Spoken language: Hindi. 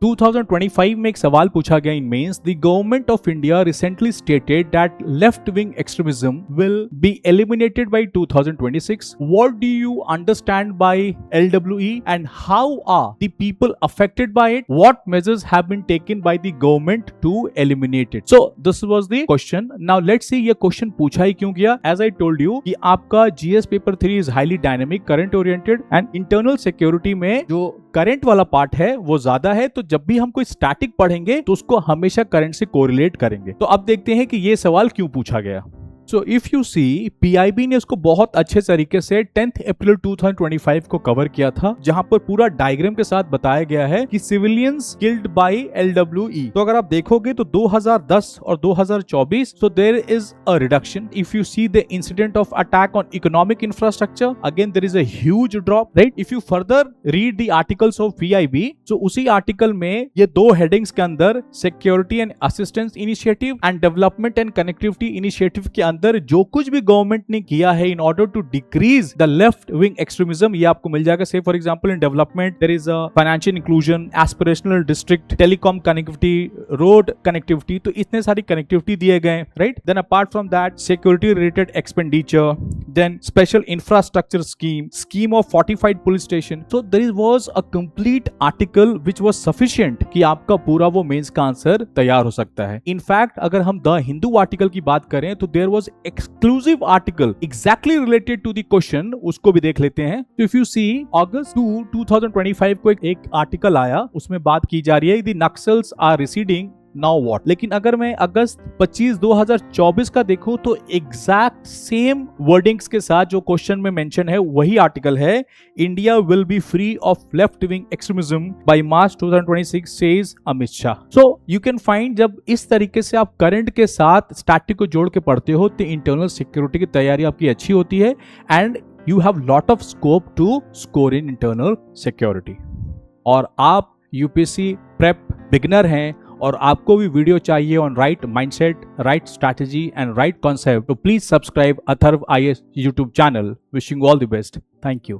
2025 में एक सवाल पूछा गया in mains, the government of India recently stated that left wing extremism will be eliminated by 2026. What do you understand by LWE and how are the people affected by it? What measures have been taken by the government to eliminate it? So this was the question. Now let's see ये क्वेश्चन पूछा ही क्यों गया. एज आई टोल्ड यू कि आपका GS paper 3 is highly dynamic, current oriented and internal security में जो करंट वाला पार्ट है वो ज्यादा है. तो जब भी हम कोई स्टैटिक पढ़ेंगे तो उसको हमेशा करंट से कोरिलेट करेंगे. तो अब देखते हैं कि ये सवाल क्यों पूछा गया. So if you see, PIB ने उसको बहुत अच्छे तरीके से 10 अप्रैल 2025 को कवर किया था, जहां पर पूरा डायग्राम के साथ बताया गया है कि सिविलियंस किल्ड बाय LWE. तो अगर आप देखोगे तो 2010 और 2024 so there is a reduction. If you see the incident of attack on economic infrastructure, again there is a huge drop, right. If you further read the articles of PIB, so उसी आर्टिकल में ये दो हेडिंग्स के अंदर security and assistance initiative and development and connectivity initiative के अंदर जो कुछ भी गवर्नमेंट ने किया है in order to decrease the left wing extremism, ये आपको मिल जाएगा. Say for example in development there is a financial inclusion, aspirational district, telecom connectivity, road connectivity. तो इतने सारी कनेक्टिविटी दिए गए, right. Then apart from that security related expenditure, then special infrastructure scheme of fortified police station. So there was a complete article which was sufficient कि आपका पूरा वो मेंस का आंसर तैयार हो सकता है. इनफैक्ट अगर हम द हिंदू आर्टिकल की बात करें तो there was exclusive article exactly related to the question, उसको भी देख लेते हैं. तो इफ यू सी अगस्त 2 2025 को एक आर्टिकल आया, उसमें बात की जा रही है the Naxals are receding now what. लेकिन अगर मैं अगस्त 25 2024 का देखूं तो एग्जैक्ट सेम वर्डिंग्स के साथ जो क्वेश्चन में मेंशन है वही आर्टिकल है. India will be free of left wing extremism by March 2026 says Amit Shah. So you can find जब इस तरीके से आप करंट के साथ स्टैटिक को जोड़ के पढ़ते हो तो इंटरनल सिक्योरिटी की तैयारी आपकी अच्छी होती है and you have lot of scope to score in internal security. और आप यूपीएससी प्रेप बिगिनर हैं और आपको भी वीडियो चाहिए on right mindset, right strategy and right concept, तो please subscribe Atharva IAS YouTube channel. Wishing all the best. Thank you.